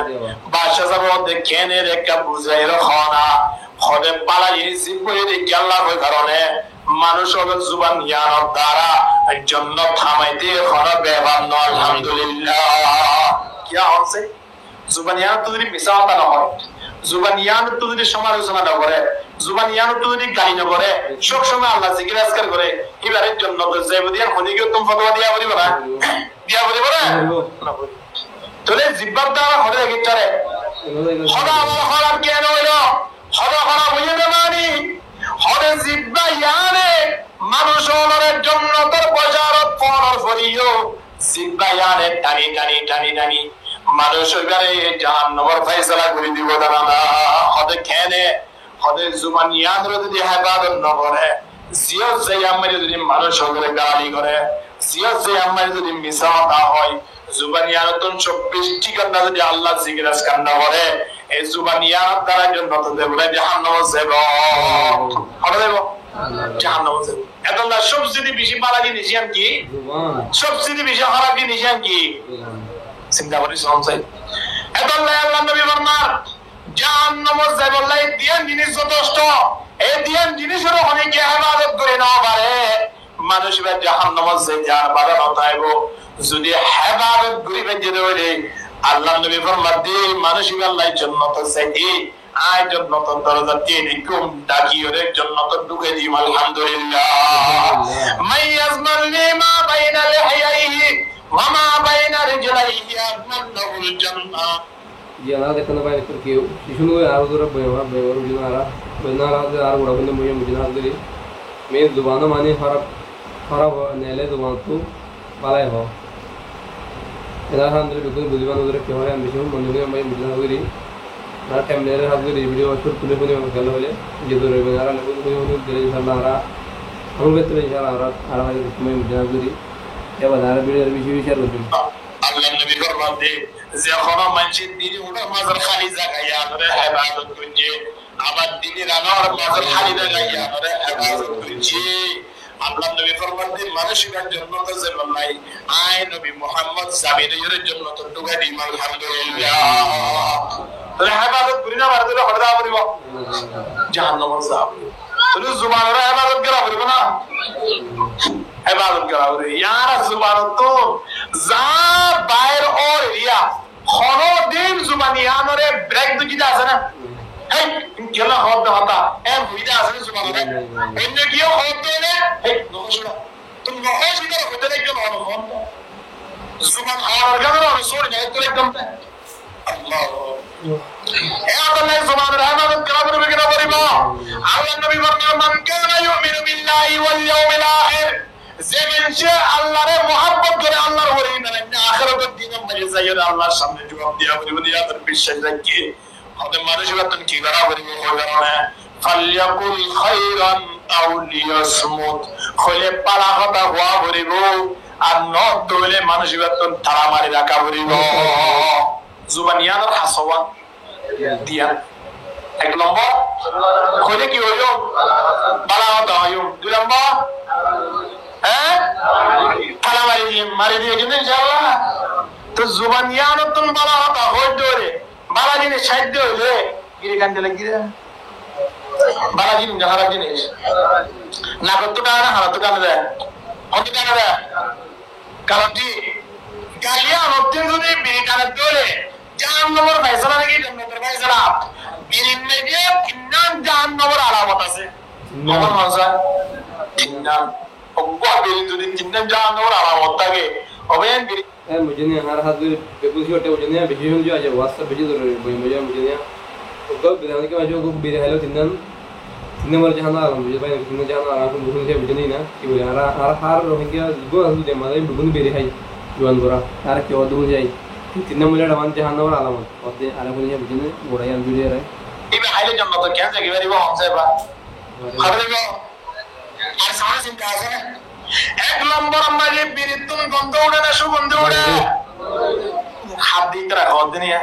বাদশা সাহেব দেখেনে রেখা বুঝাইলো খানা হদে পালা জিনিস জিব্ব হইল কি আল্লাহ কই কারণে মানুষ হল জুবান ইয়ার দ্বারা জন্য থামাইতে খরা বেবান আলহামদুলিল্লাহ কি আছে জুবান ইয়ার তো যদি মিসাওয়াতা না হয় জুবান ইয়ার তো যদি সমালোচনা না করে জুবান ইয়ার তো যদি গালি না করে সব সময় আল্লাহ জিকির আজকার করে এবারের জন্য তো জেবদিয়ার খনিকে তুমি ফতোয়া দিয়া বলিবা না তোলে জিব্বার দ্বারা হরে গিটারে খরা আমার খারাপ কেন হইলো খরা খারাপ হইয়ে না মানি হরে জিব্বা ইয়ানে মানুষ হলরের জন্য তোর বজারত ফলর ফরিও জিব্বা ইয়ানে টানি মানুষ এবারে জাহান্নামের ফয়সালা করে দিব দাঁড়ানা হদে খেনে হদে জুবান ইয়ানের যদি হেফাজত না করে জিয়ত যে আমার যদি মানুষ হলে গালি করে জিয়ত যে আমার যদি মিসাওয়াতা হয় জুবান ইয়ানের 24 ঠিকানা যদি আল্লাহ জিকির আজকার না করে এই জুবান ইয়ার দ্বারা জন্য তো দেবলে জাহান্নামে যাব হবে দেব জাহান্নামে যাব এতলা সবচেয়ে বেশি বালা জিনিস কি সবচেয়ে বেশি খারাপ জিনিস কি চিন্তা করি সমস্যা এতলা আল্লাহ নবী ফরমান জাহান্নামে যাব লাই দিয়ান জিনিস যথেষ্ট এই দিয়ান জিনিসের অনেকে ইবাদত করে না পারে মানুষ বা জাহান্নামে যার বাধা নতাইব যদি ইবাদত করিবে যেতে হইলে আল্লাহ নবী ফরমাতে মানুষ আল্লাহর জান্নাত চাইতে আয় জান্নাত দরজা দিয়ে কোন ডাকিয়রের জান্নাত ঢুকে দিম আলহামদুলিল্লাহ মাইয়াজমান লিমা বাইনা লিহাইহি ওয়া মা বাইনা রিজলাইহি আদমানুল জান্নাহ Jangan ada kena banyak kerja. Isu nu आरो जरा baru jina ara. Benar ada आरो बड़ा बंदे मुझे मुझे ना दे. मैं जुबान माने खराब नेले जुबान तो बाला हो. इधर हम दे बिल्कुल जुबान उधर क्यों है हम बिल्कुल मंदिर में मुझे ना दे. ना टाइम ले रहे हम दे वीडियो शूट करने को नहीं कर ले. ये तो रे बेचारा लोगों को नहीं दे इंशाल्लाह आ रहा. हम बेहतर इंशाल्लाह आ रहा है तुम्हें मुझे ना दे. क्या बता रहा वीडियो शेयर कर আল্লাহ নবী ফরমাতে যখন মানুষের দিনে ওটা মাজার খালি জায়গা ধরে ইবাদত করছে আবার দিনে রানার মাজার খালি জায়গা ধরে ইবাদত করছে আল্লাহ নবী ফরমাতে মানুষের জন্য তো যেমন নাই আয় নবী মুহাম্মদ সাবিরের জন্য তো টুকা দিম আলহামদুলিল্লাহ তাহলে ইবাদত করি না আর তো হড়া করিব জাহান্নামের যাব তুমি জুবানের ইবাদত করা করিব না ইবাদত করা করি ইয়ার জুবানত তো যা বাইর ওর রিয়া খনো দিন জুবানিয়ানরে ব্রেক দুকিটা আছে না এই কেলা হদ হতা এম হুইদা আছে জুবানরে অন্য কিও হদ না এই নমস্কার তুমি নহেশ ভিতরে হতে দেখো না ফোন জুবান আর গানো না সরি না তো একদম আল্লাহ এ আল্লাহ জুবানের ইবাদত করা করবে কিনা বলিব আল্লাহ নবী বলেন মান কানা ইউমিনু বিল্লাহি ওয়াল ইয়াউমিল আখির যে মানুষে আল্লাহরে মহব্বত করে আল্লাহর ওলি মানে আখিরাতের দিনে মরে যায় আল্লাহর সামনে জবাব দিয়া বলিব দিয়া তার বিশ্বাস রাখি হতে মানুষের বাতন কি করা বলিব না ফালিয়াকুল খায়রান আও লিয়াসমুত খলে পালা কথা হওয়া বলিব আর নট দলে মানুষের বাতন তারা মারি রাখা বলিব জুবানিয়ার হাসওয়া দিয়া এক নম্বর খলে কি হইল পালা কথা হইল দুই নম্বর হ্যাঁ তালা মারি দিয়ে কিন্তু ইনশাআল্লাহ তো জুবানিয়ানতুন বালা কথা হই দরে বালা জিনিস সাধ্য হইলে গিরে কান্দে লাগিরে বালা জিনিস না হারা জিনিস না করতে টাকা না হারা তো কান্দে দেয় অত টাকা দেয় কারণ কি গালিয়া নতুন যদি বিড়ি কানে দলে জাহান্নামের ফয়সালা নাকি জান্নাতের ফয়সালা বিড়ির মধ্যে তিনজন জাহান্নামের আলামত আছে আমার মানসা তিনজন অজ্ঞা বিড়ি যদি তিনজন জাহান্নামের আলামত থাকে অবেন বিড়ি मुझे नहीं हमारा हाथ में बेबूसी होते मुझे नहीं भेजी हम जो आज व्हाट्सएप भेजी तो मुझे नहीं तो कब बिना के आज को बिरे हेलो तिन्नन मर जहां ना मुझे भाई तिन्नन जहां ना को बुकुन से मुझे नहीं ना कि बोले हार रोहिंग्या गो हसु दे मादे बुकुन बिरे है जुआन गोरा यार के और दूर जाई तिन्नन मुझे डवान जहां ना आलामत और दे आला मुझे नहीं गोरा यार बिरे रे इबे हाइले जन्नत तो क्या जगह वेरी वो हमसे बा खबर गो আর সারা চিন্তা আছে না এক নম্বর আমাদের বিরিতুন গন্ধ ওড়ে না সুগন্ধ ওড়ে হাত দিতে রাখো দিনিয়া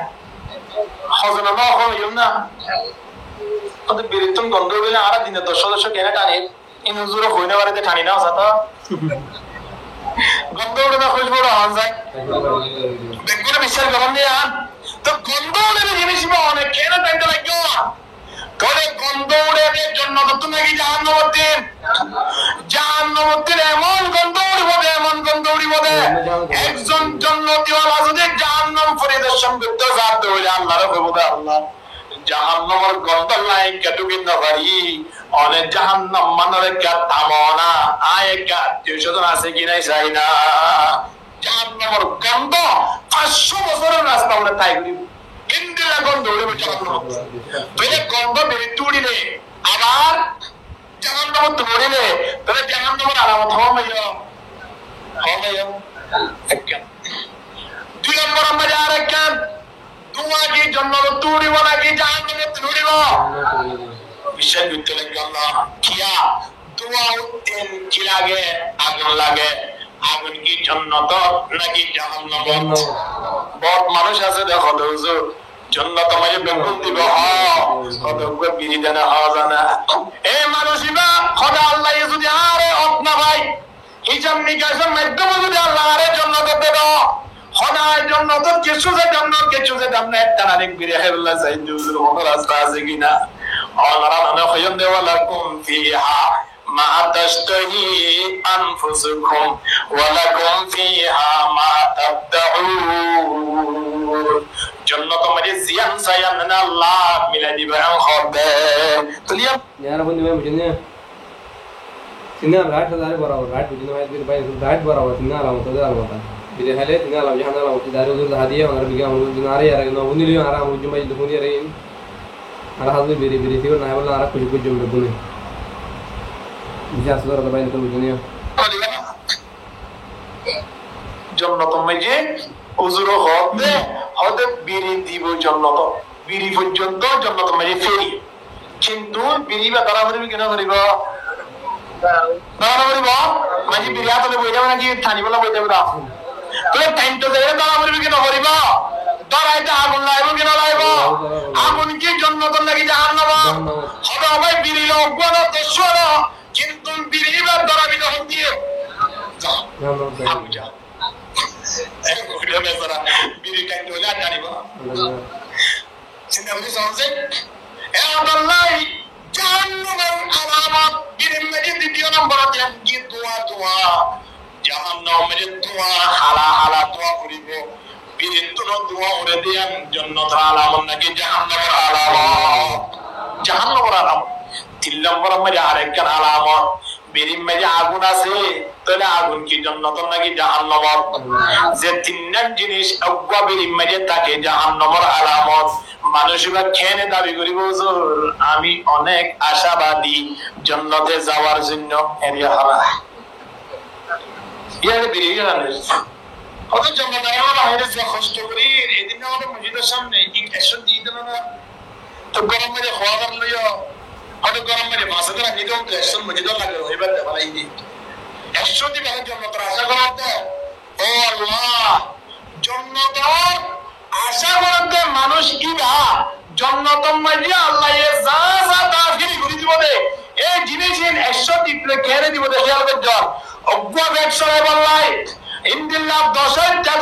হজনা না হইল না ওদের বিরিতুন গন্ধ গেলে আর দিনে 10 সদস্য কেন টানি ইন হুজুরে হইনা বাড়িতে টানি না সাথে গন্ধ ওড়ে না খুশবু ওড়ে হন যায় দেখুন বিশ্বাস করুন না তো গন্ধ ওড়ে জিনিস অনেক কেন টাইম লাগলো করে গন্ধ উড়ে জন্য তো নাকি জাহান্নামের এমন গন্ধ উড়িব একজন জান্নাতীওয়ালা যদি জাহান্নাম পরিদর্শন করতে যাতে হইলে আল্লাহর কইবো আল্লাহ জাহান্নামের গন্ধ নাই কেটুকিন না পারি অনেক জাহান্নাম মানরে কে থামনা আয় কে তুইজন আছে কি নাই চাই না জাহান্নামের গন্ধ 500 বছরের রাস্তা উড়ে তাই করিব ইন্দিরা গন্ধ উড়ে জাহান্নাম পরে গন্ধ বেরি তুড়িলে আবার জাহান্নাম তুড়িলে তাহলে জাহান্নামের আলামত হবে একদম দুই নম্বর আমরা আর একদম দুয়া কি জন্য তুড়িব নাকি জাহান্নামে তুড়িব বিশ্বাস করতে লাগে আল্লাহ কিয়া দুয়া উত্তেন কি লাগে আগুন লাগে আগুন কি জান্নাত নাকি জাহান্নাম বহুত মানুষ আছে দেখো হুজুর জান্নাত আমাকে বেগুন দিব কতগুলো বিড়ি দেনা হওয়া জানা এই মানুষইবা খোদা আল্লাহ যদি আরে অপনা ভাই হিজাব নিকাশের মাধ্যমে যদি আল্লাহ আরে জান্নাত দেব খোদার জান্নাত কিছু যে জান্নাত তারা রেক বিড়ি হেল্লা চাই হুজুর কোন রাস্তা আছে কিনা আল্লাহ না খয়ন দেওয়া লাকুম ফিহা মা তাশতাহি আনফুসুকুম ওয়া লাকুম ফিহা মা তাবতাউন জান্নাত মানে জিয়ান সায়ান না আল্লাহ মিলা দিবেন হবে তুলিয়া यार बंदे में मुझे नहीं सिन्हा रात हजार बराबर रात मुझे भाई फिर भाई रात बराबर सिन्हा आराम तो आराम होता biri hale ina alam jahan alam dari udur hadiah orang bikin amal dinari ya orang namun ini orang amal jumpa itu pun dia ini orang hadu biri biri sih orang namun orang kujuk kujuk berbunyi bisa saudara terbaik itu begini ya জন্নত মেজে উজুর হতে হতে বিড়ি দিব জন্নত বিড়ি পর্যন্ত জন্নত মেজে ফেরি কিন্তু বিড়ি বা তারা করিবি কেন করিব তারা করিব মাঝি বিড়ি হাতে বই যাবে নাকি থানি বলা বই যাবে না তাহলে টাইম তো দেবে তারা করিবি কেন করিব তারা এটা আগুন লাইব কেন লাইব আগুন কি জন্নত লাগি জাহান্নাম হবে হবে বিড়ি লোক বড় দশর কিন্তু বিড়ি বা তারা বিনা হতিও যা আবু যা udah besar birikan dola dari bawah sini aku sampai Allah jahannam alamat birim lagi di dia nombor yang gitu tua jahannam menjadi tua hala tua kuribo birim tu tua udah dia jannat alamat lagi jahannam alamat tilam orang menjadi alamat বিরিম মেজে আগুন আছে তাহলে আগুন কি জান্নাত নাকি জাহান্নাম যে তিনজন জিনিস অজ্ঞা বিরিম মেজে থাকে জাহান্নামের আলামত মানুষরা খেনে দাবি করিব হুজুর আমি অনেক আশাবাদী জান্নাতে যাওয়ার জন্য এরিয়া হারা ইয়ারে বিরিয়া কত জান্নাতে আমরা বাইরে যে কষ্ট করি এদিন আমাদের মসজিদের সামনে কি এসব দিয়ে দিল না তো গরম মেজে খাওয়ার লইয়া হয়তো গরম মেরে মাছ ধরা নিতেও তো একশো মজিদ লাগে এবার দেখালাই দিই একশো দিবেন জন্নতর আশা করতে ও আল্লাহ জন্নতর আশা করতে মানুষ ইবা জন্নতর মাঝে আল্লাহ এ যা যা দাফিরি করে দিব দে এই জিনিস একশো দিলে কেড়ে দিব দে খেয়াল করতে অজ্ঞা ব্যবসায় বললাই ইন্দিল্লাহ দশটা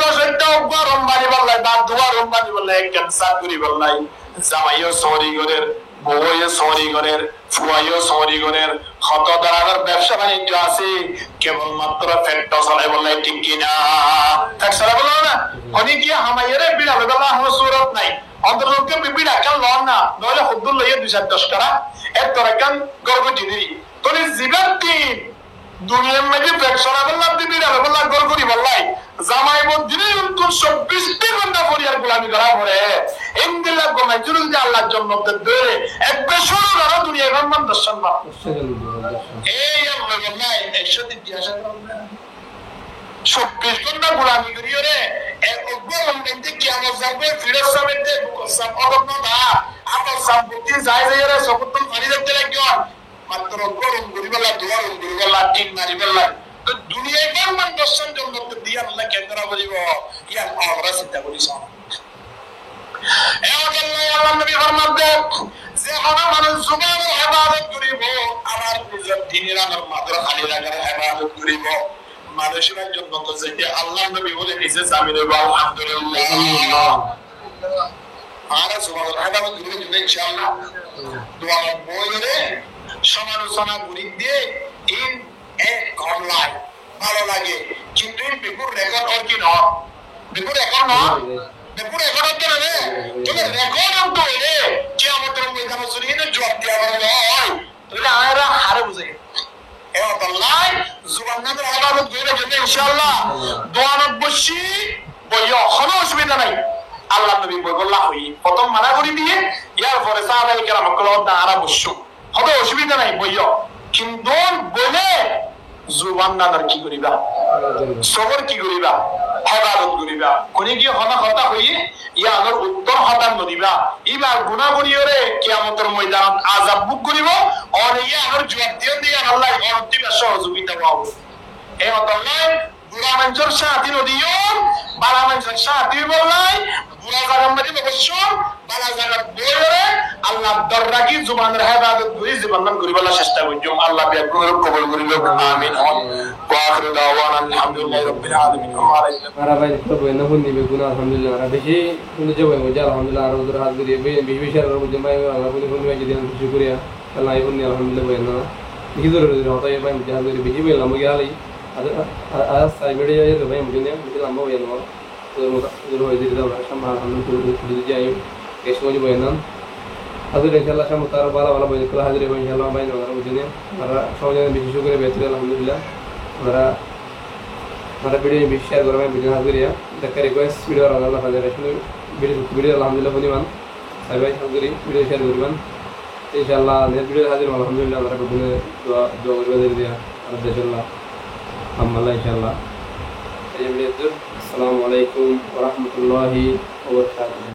অজ্ঞা রম্বানি বললাই বা দুয়া রম্বানি বললাই ক্যান্সার করি বললাই জামাইও সরি করের বউয়ে সরি করের ফুয়াইও সরি করের কত ধরনের ব্যবসা বাণিজ্য আছে কেবলমাত্র পেট চলাই বললে ঠিক কিনা পেট চলাই বললো না অনেক গিয়ে হামাইয়ারে বিড়া বেলা আমার সুরত নাই অন্তর্লোককে বিড়া কেন লন না নইলে হুদ্দুর লইয়ে 2-10 টাকা এর তোর কেন গর্ব জিনিস তোর জীবন দিন দুনিয়ার মধ্যে পেট চলাই বললাম বিড়া বেলা গর্ব করি বললাই জামাই বদিনে উনকুন 24 ঘন্টা পরিয়ার গোলামি করা পড়ে ইনদিল্লাহ গোমাই জুরু যে আল্লাহর জন্নতে দে এক বেশরু ধরো দুনিয়া সম্মান দর্শন না এই আল্লাহ গোমাই 100 দিন আশা করো না 24 ঘন্টা গোলামি করি রে এক গোলাম মধ্যে কিয়ামত যাবে ফিরোজ সাহেব দে সব অগত না আপন সম্পত্তি যায় যায় রে সবুতন ফারি দেখতে লাগিও মাত্র গরম গরিবলা দুয়ার গরিবলা তিন মারিবলা তো দুনিয়ায় সম্মান দর্শন জন্নত দিয়ে আল্লাহ কেন্দ্র করিব ইয়ার আমরা চিন্তা করিস আল্লাহ নবী ফরমান দেন যে কোন মানুষ জুবানের ইবাদত করিব আমার নিজের দ্বীনের আমার মাত্র খালি রাখার ইবাদত করিব মানুষের জন্য তো যে আল্লাহ নবী বলে নিজে জামিন হইব আলহামদুলিল্লাহ আর জুবানের ইবাদত করিব ইনশাআল্লাহ দোয়া বইরে সমালোচনা করি দিয়ে ইন এক কমলাই ভালো লাগে কিন্তু বিপুর রেকর্ড আর কি না বিপুর রেকর্ড না বিপুর রেকর্ড হচ্ছে না তুমি রেকর্ড তো রে যে আমাদের মধ্যে মসুরি না জবাব দেওয়া বড় হয় তাহলে আমরা হারে বুঝে এ আল্লাহ জুবান নামের ইবাদত করে জন্য ইনশাআল্লাহ দোয়ানত বসি বইও কোনো অসুবিধা নাই আল্লাহ নবী বললা হই প্রথম মানা করে দিয়ে ইয়ার পরে সাহাবায়ে কেরাম কলদ আরা বসু হবে অসুবিধা নাই বইও কিন্তু বলে জুবান নাদার কি করিবা সবর কি করিবা ইবাদত করিবা কোনে কি হনা কথা হই ইয়া আগর উত্তর হতান নদিবা ইবা গুনাহ করিওরে কিয়ামতের ময়দানত আযাব বুক করিব আর ইয়া আগর জবাব দিয়ে আল্লাহ অন্তিম সহযোগিতা পাবো এই আল্লাহ বুড়া মানুষের সাথী নদিয়ন বালা মানুষের সাথী বললাই বুড়া জায়গা মধ্যে বসছন বালা জায়গা বইরে আল্লাহ দররাকি জুবানের ইবাদত করি জীবন করিবার চেষ্টা করজম আল্লাহ বিয়া কবুল করিল আমিন ওয়া আখিরু দাওয়ানা আলহামদুলিল্লাহি রাব্বিল আলামিন মারা ভাই প্রভু নহুন দিবে গুনাহ আলহামদুলিল্লাহ মারা বেশি কিন্তু যে ভাই মজা আলহামদুলিল্লাহ আর ওদের হাত দিয়ে বেশি আর রবুল ভাই আল্লাহ বলি বলি যদি শুকরিয়া আল্লাহ ইবন আলহামদুলিল্লাহ ভাই না কি ধরে হতাই ভাই মজা ধরে বেশি ভাই লাম গেলাই ada cyber ya itu banyak mungkin ya mungkin lama ya nomor itu itu itu dah sama kami tu jaya kesu aja banyak ada insyaallah sama taruh bala banyak kelah hadir insyaallah banyak orang mungkin ya mara soalnya bisnis juga betul alhamdulillah mara আপনারা video বেশি share করবেন video হাজিরিয়া দেখা request video আল্লাহ হাজার আসলে video আলহামদুলিল্লাহ পরিমাণ সবাই হাজিরি video share করবেন ইনশাআল্লাহ নেক্সট ভিডিও হাজির আলহামদুলিল্লাহ আমরা ভিডিও দোয়া করবেন দিয়া আলহামদুলিল্লাহ আল্লাহ ইনশাআল্লাহ এই ভিডিও আসসালামু আলাইকুম ওয়া রাহমাতুল্লাহি ওয়া বারাকাতুহু